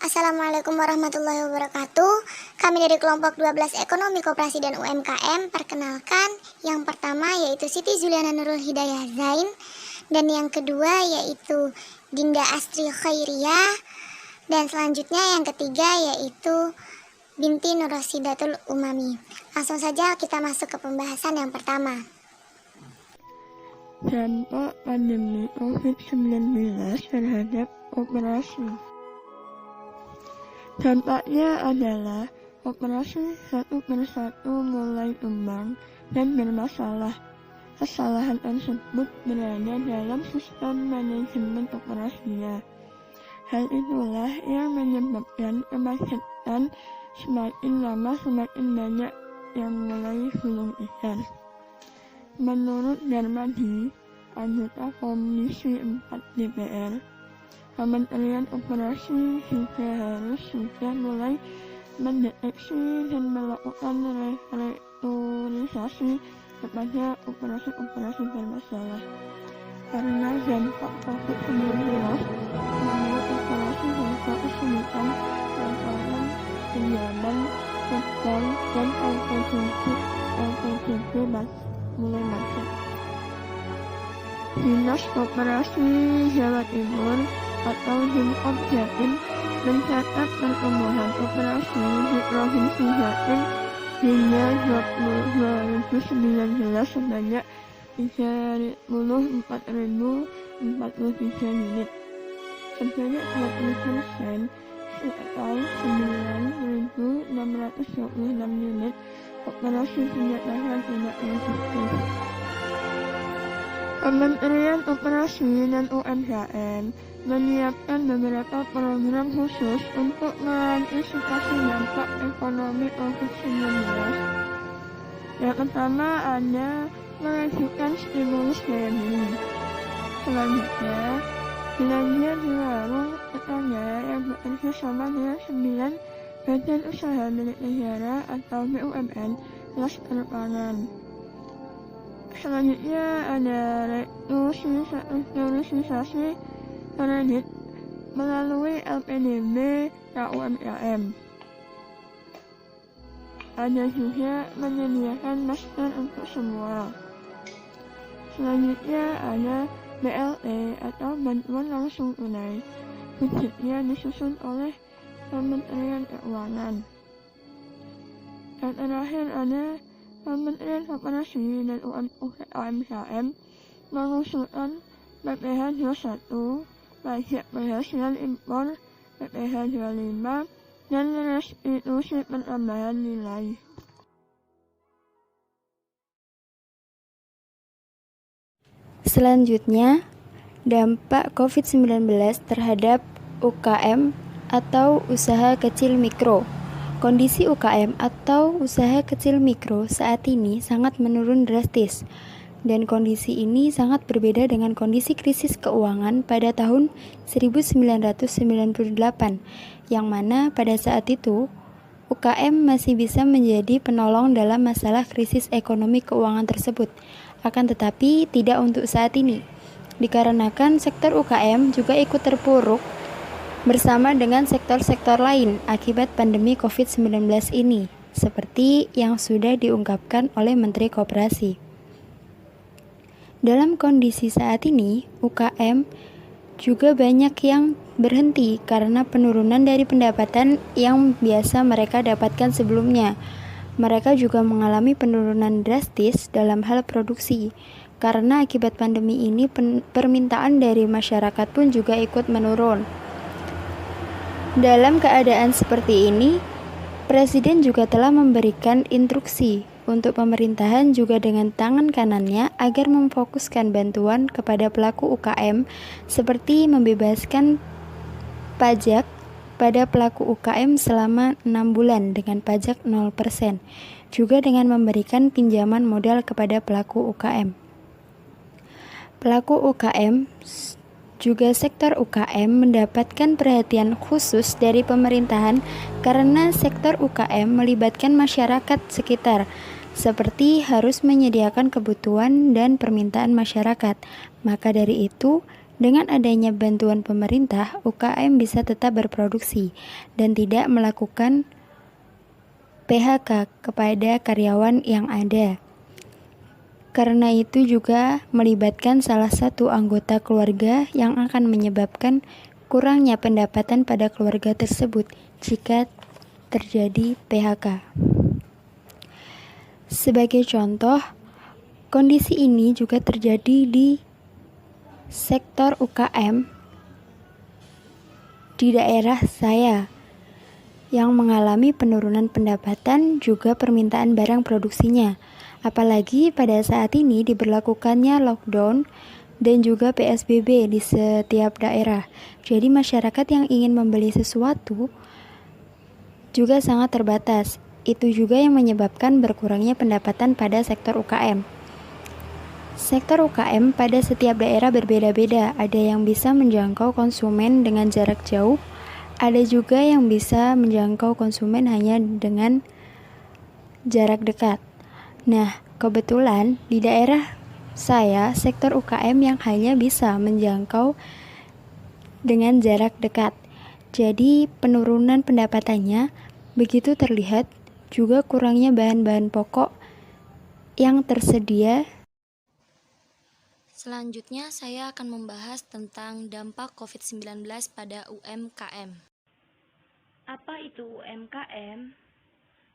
Assalamualaikum warahmatullahi wabarakatuh. Kami dari kelompok 12 Ekonomi Koperasi dan UMKM. Perkenalkan, yang pertama yaitu Siti Zuliana Nurul Hidayah Zain, dan yang kedua yaitu Dinda Astri Khairiyah, dan selanjutnya yang ketiga yaitu Binti Nurrosidatul Umami. Langsung saja kita masuk ke pembahasan yang pertama. Dampak pandemi COVID-19 terhadap operasi. Dampaknya adalah operasi satu persatu mulai tumbang dan bermasalah. Kesalahan tersebut berada dalam sistem manajemen operasinya. Hal itulah yang menyebabkan kemacetan semakin lama semakin banyak yang mulai gulung tikar. Menurut Darmadi, anggota Komisi 4 DPR, Kementerian Operasi juga harus sudah mulai mendeteksi dan melakukan restrukturisasi kepada operasi-operasi bermasalah. Karena dampak COVID-19 membuat operasi berupa kesulitan lantaran pinjaman, utang, dan LPDP mulai macet. Dinas Koperasi Jawa Timur atau Dimkop Jatim mencatat pertumbuhan operasi di Provinsi Jatim hingga 2019 sebanyak 34.043 unit, sebanyak 20% atau 9.626 unit operasi dinyatakan tidak efektif. Kementerian Operasi dan UMKM menyiapkan beberapa program khusus untuk mengantisipasi dampak ekonomi COVID-19. Yang pertama ada mengajukan stimulus daya beli. Selanjutnya, belanja di warung tetangga yang bekerja sama dengan 9 badan usaha milik negara atau BUMN klaster pangan. Selanjutnya ada restrukturisasi kredit melalui LPDB KUMKM. Ada juga menyediakan masker untuk semua. Selanjutnya ada BLT atau bantuan langsung tunai. Budgetnya disusun oleh Kementerian Keuangan. Dan terakhir ada Kementerian Koperasi dan UMKM mengusulkan PPh 21, pajak penghasilan impor PPh 25, dan restitusi penambahan nilai. Selanjutnya, dampak COVID-19 terhadap UKM atau usaha kecil mikro. Kondisi UKM atau usaha kecil mikro saat ini sangat menurun drastis, dan kondisi ini sangat berbeda dengan kondisi krisis keuangan pada tahun 1998, yang mana pada saat itu UKM masih bisa menjadi penolong dalam masalah krisis ekonomi keuangan tersebut. Akan tetapi tidak untuk saat ini, dikarenakan sektor UKM juga ikut terpuruk bersama dengan sektor-sektor lain akibat pandemi COVID-19 ini, seperti yang sudah diungkapkan oleh Menteri Koperasi. Dalam kondisi saat ini, UKM juga banyak yang berhenti karena penurunan dari pendapatan yang biasa mereka dapatkan sebelumnya. Mereka juga mengalami penurunan drastis dalam hal produksi, karena akibat pandemi ini permintaan dari masyarakat pun juga ikut menurun. Dalam keadaan seperti ini, Presiden juga telah memberikan instruksi untuk pemerintahan juga dengan tangan kanannya agar memfokuskan bantuan kepada pelaku UKM seperti membebaskan pajak pada pelaku UKM selama 6 bulan dengan pajak 0%, juga dengan memberikan pinjaman modal kepada pelaku UKM. Pelaku UKM juga sektor UKM mendapatkan perhatian khusus dari pemerintahan karena sektor UKM melibatkan masyarakat sekitar, seperti harus menyediakan kebutuhan dan permintaan masyarakat. Maka dari itu, Dengan adanya bantuan pemerintah, UKM bisa tetap berproduksi dan tidak melakukan PHK kepada karyawan yang ada. Karena itu juga melibatkan salah satu anggota keluarga yang akan menyebabkan kurangnya pendapatan pada keluarga tersebut jika terjadi PHK. Sebagai contoh, kondisi ini juga terjadi di sektor UKM di daerah saya yang mengalami penurunan pendapatan juga permintaan barang produksinya. Apalagi pada saat ini diberlakukannya lockdown dan juga PSBB di setiap daerah. Jadi masyarakat yang ingin membeli sesuatu juga sangat terbatas. Itu juga yang menyebabkan berkurangnya pendapatan pada sektor UKM. Sektor UKM pada setiap daerah berbeda-beda. Ada yang bisa menjangkau konsumen dengan jarak jauh, ada juga yang bisa menjangkau konsumen hanya dengan jarak dekat. Nah, kebetulan di daerah saya, sektor UKM yang hanya bisa menjangkau dengan jarak dekat. Jadi, penurunan pendapatannya begitu terlihat, juga kurangnya bahan-bahan pokok yang tersedia. Selanjutnya, saya akan membahas tentang dampak COVID-19 pada UMKM. Apa itu UMKM?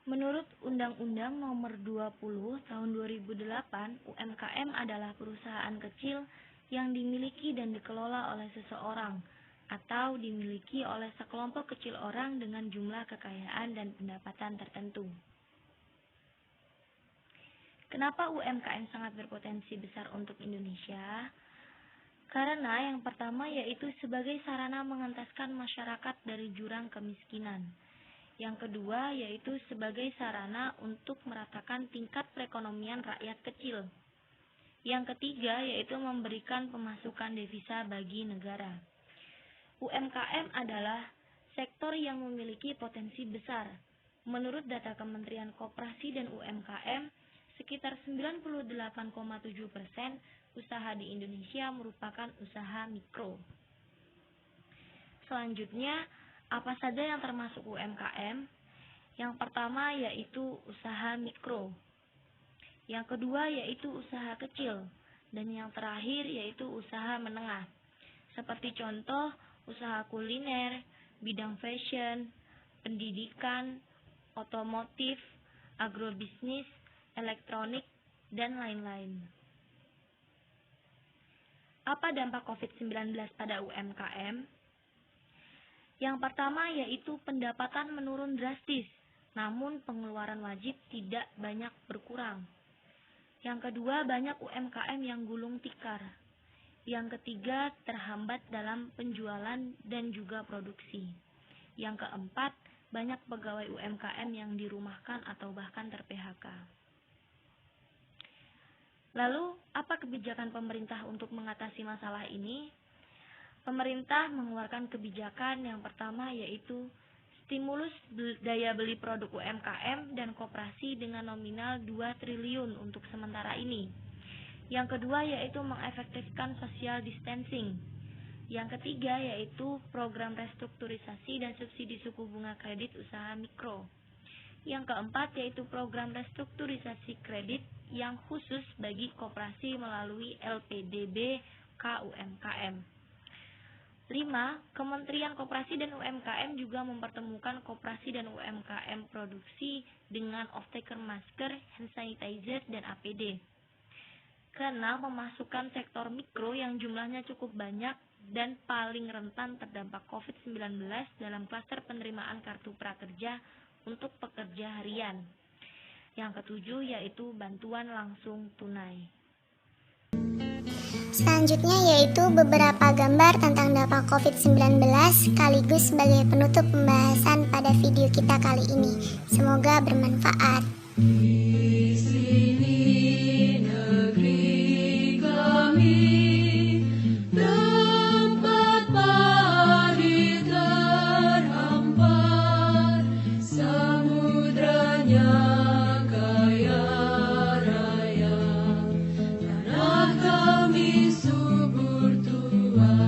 Menurut Undang-Undang Nomor 20 Tahun 2008, UMKM adalah perusahaan kecil yang dimiliki dan dikelola oleh seseorang atau dimiliki oleh sekelompok kecil orang dengan jumlah kekayaan dan pendapatan tertentu. Kenapa UMKM sangat berpotensi besar untuk Indonesia? Karena yang pertama yaitu sebagai sarana mengentaskan masyarakat dari jurang kemiskinan. Yang kedua yaitu sebagai sarana untuk meratakan tingkat perekonomian rakyat kecil. Yang ketiga yaitu memberikan pemasukan devisa bagi negara. UMKM adalah sektor yang memiliki potensi besar. Menurut data Kementerian Koperasi dan UMKM, sekitar 98,7% usaha di Indonesia merupakan usaha mikro. Selanjutnya, apa saja yang termasuk UMKM? Yang pertama yaitu usaha mikro. Yang kedua yaitu usaha kecil. Dan yang terakhir yaitu usaha menengah. Seperti contoh, usaha kuliner, bidang fashion, pendidikan, otomotif, agrobisnis, elektronik, dan lain-lain. Apa dampak COVID-19 pada UMKM? Yang pertama yaitu pendapatan menurun drastis, namun pengeluaran wajib tidak banyak berkurang. Yang kedua, banyak UMKM yang gulung tikar. Yang ketiga, terhambat dalam penjualan dan juga produksi. Yang keempat, banyak pegawai UMKM yang dirumahkan atau bahkan ter-PHK. Lalu, apa kebijakan pemerintah untuk mengatasi masalah ini? Pemerintah mengeluarkan kebijakan yang pertama yaitu stimulus daya beli produk UMKM dan koperasi dengan nominal 2 triliun untuk sementara ini. Yang kedua yaitu mengefektifkan social distancing. Yang ketiga yaitu program restrukturisasi dan subsidi suku bunga kredit usaha mikro. Yang keempat yaitu program restrukturisasi kredit yang khusus bagi koperasi melalui LPDB KUMKM. 5. Kementerian Koperasi dan UMKM juga mempertemukan koperasi dan UMKM produksi dengan off-taker masker, hand sanitizer, dan APD. Karena pemasukan sektor mikro yang jumlahnya cukup banyak dan paling rentan terdampak COVID-19 dalam klaster penerimaan kartu prakerja untuk pekerja harian. Yang ketujuh yaitu bantuan langsung tunai. Selanjutnya yaitu beberapa gambar tentang dampak COVID-19 sekaligus sebagai penutup pembahasan pada video kita kali ini. Semoga bermanfaat. Tanah kami subur tua.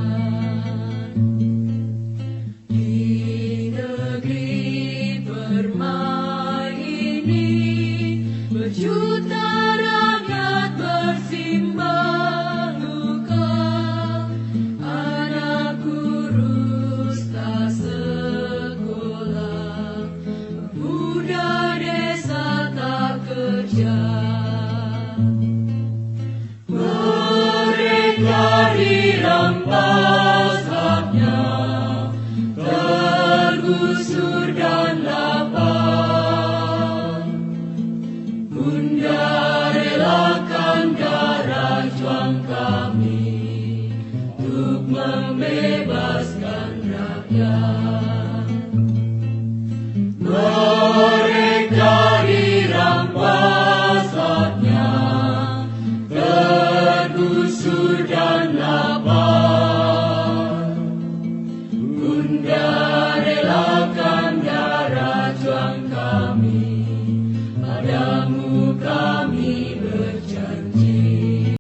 Tujuh surga